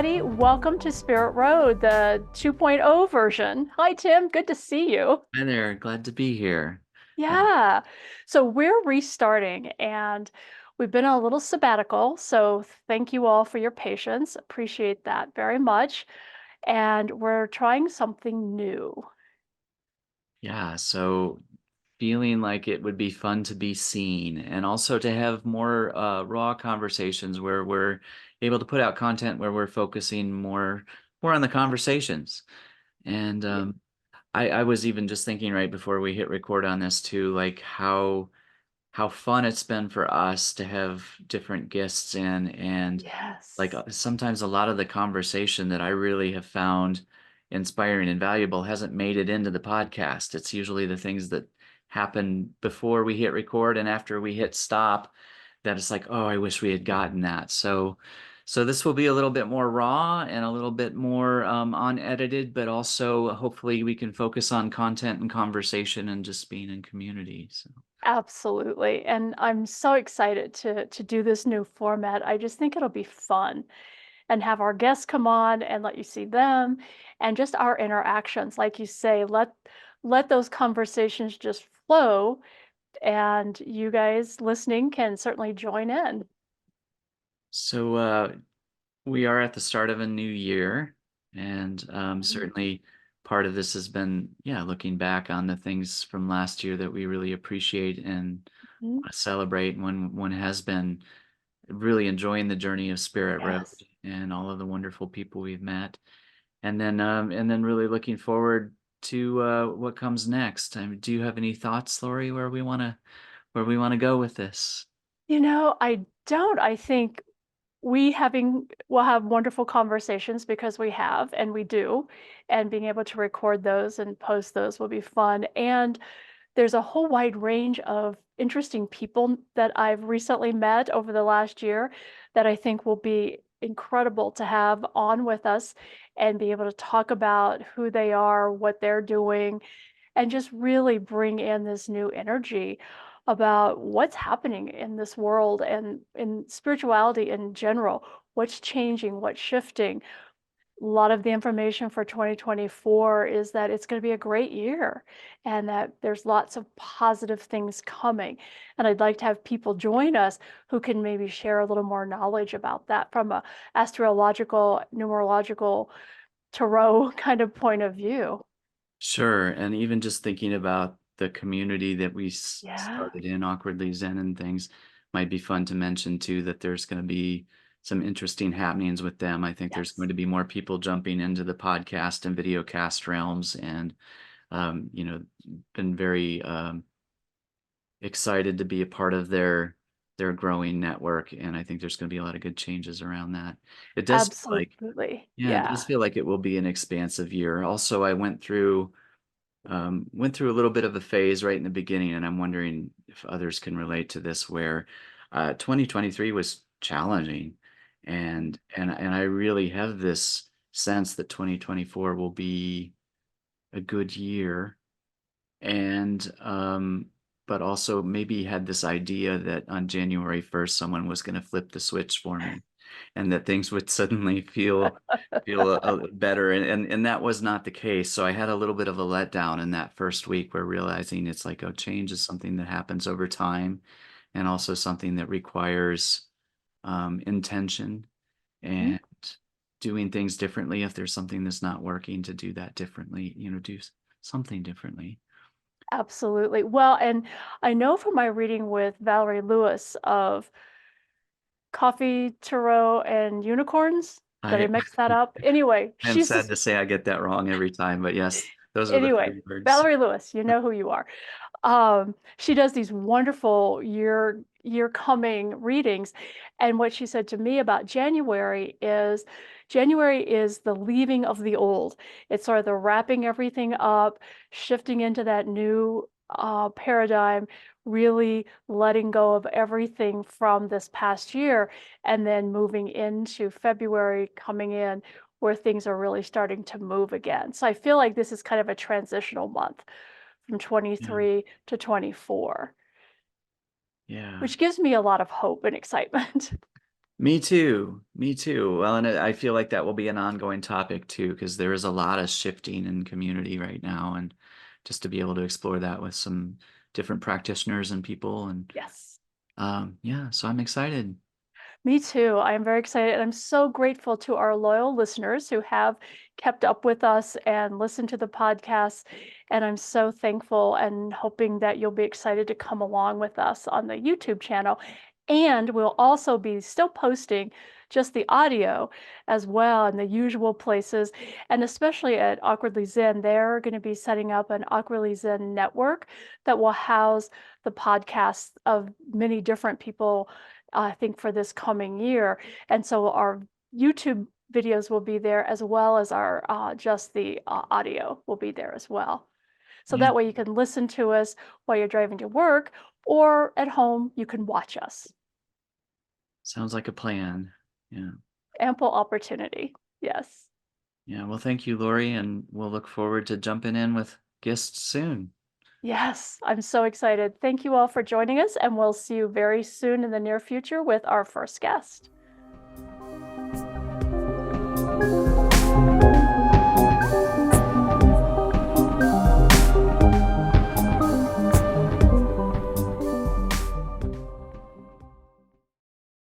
everybody. Welcome to Spirit Road, the 2.0 version. Hi, Tim. Good to see you. Hi there, glad to be here. Yeah. So we're restarting and we've been on a little sabbatical. So thank you all for your patience. Appreciate that very much. And we're trying something new. Yeah, so feeling like it would be fun to be seen and also to have more raw conversations where we're able to put out content where we're focusing more on the conversations. And I was even just thinking right before we hit record on this too, like how fun it's been for us to have different guests in and like Yes. sometimes a lot of the conversation that I really have found inspiring and valuable hasn't made it into the podcast. It's usually the things that happen before we hit record and after we hit stop that it's like, oh, I wish we had gotten that. So this will be a little bit more raw and a little bit more unedited, but also hopefully we can focus on content and conversation and just being in community. So. Absolutely. And I'm so excited to do this new format. I just think it'll be fun and have our guests come on and let you see them and just our interactions. Like you say, let those conversations just flow and you guys listening can certainly join in. So we are at the start of a new year, and Mhm. certainly part of this has been, yeah, looking back on the things from last year that we really appreciate and Mhm. want to celebrate. When one has been really enjoying the journey of Spirit Road Yes. and all of the wonderful people we've met, and then really looking forward to what comes next. Do you have any thoughts, Laurie, where we want to go with this? I don't. I think we'll have wonderful conversations because we have and we do, and being able to record those and post those will be fun. And there's a whole wide range of interesting people that I've recently met over the last year that I think will be incredible to have on with us and be able to talk about who they are, what they're doing, and just really bring in this new energy about what's happening in this world and in spirituality in general. What's changing, what's shifting, a lot of the information for 2024 is that it's going to be a great year and that there's lots of positive things coming. And I'd like to have people join us who can maybe share a little more knowledge about that from a astrological, numerological, tarot kind of point of view. Sure. And even just thinking about the community that we Yeah. started in Awkwardly Zen and things might be fun to mention too, that there's going to be some interesting happenings with them. I think there's Yes. going to be more people jumping into the podcast and video cast realms and, been very excited to be a part of their growing network. And I think there's going to be a lot of good changes around that. It does feel like, Absolutely. yeah, it does Yeah. feel like it will be an expansive year. Also, I went through a little bit of a phase right in the beginning, and I'm wondering if others can relate to this, where 2023 was challenging, and I really have this sense that 2024 will be a good year, and but also maybe had this idea that on January 1st someone was going to flip the switch for me and that things would suddenly feel better and that was not the case. So I had a little bit of a letdown in that first week where realizing it's like, oh, change is something that happens over time and also something that requires intention Mhm. and doing things differently. If there's something that's not working, to do that differently, something differently. Absolutely. Well, and I know from my reading with Valerie Lewis of Coffee, Tarot, and Unicorns. Did I I mix that up? Anyway, I'm she's sad this, to say I get that wrong every time, but yes, those are the anyway, three words. Valerie Lewis, you know who you are. She does these wonderful year coming readings. And what she said to me about January is the leaving of the old. It's sort of the wrapping everything up, shifting into that new paradigm, really letting go of everything from this past year, and then moving into February, coming in where things are really starting to move again. So I feel like this is kind of a transitional month from Yeah. 23 to 24, Yeah. which gives me a lot of hope and excitement. Me too. Me too. Well, and I feel like that will be an ongoing topic too, because there is a lot of shifting in community right now, and just to be able to explore that with some different practitioners and people, and Yes. yeah, so I'm excited. Me too. I am very excited. And I'm so grateful to our loyal listeners who have kept up with us and listened to the podcast. And I'm so thankful and hoping that you'll be excited to come along with us on the YouTube channel. And we'll also be still posting just the audio as well in the usual places. And especially at Awkwardly Zen, they're going to be setting up an Awkwardly Zen network that will house the podcasts of many different people, I think, for this coming year. And so our YouTube videos will be there as well as our just the audio will be there as well. So Yeah, that way you can listen to us while you're driving to work, or at home you can watch us. sounds like a plan. Yeah. Ample opportunity. Yes. Yeah. Well, thank you, Lori, and we'll look forward to jumping in with guests soon. Yes, I'm so excited. Thank you all for joining us, and we'll see you very soon in the near future with our first guest.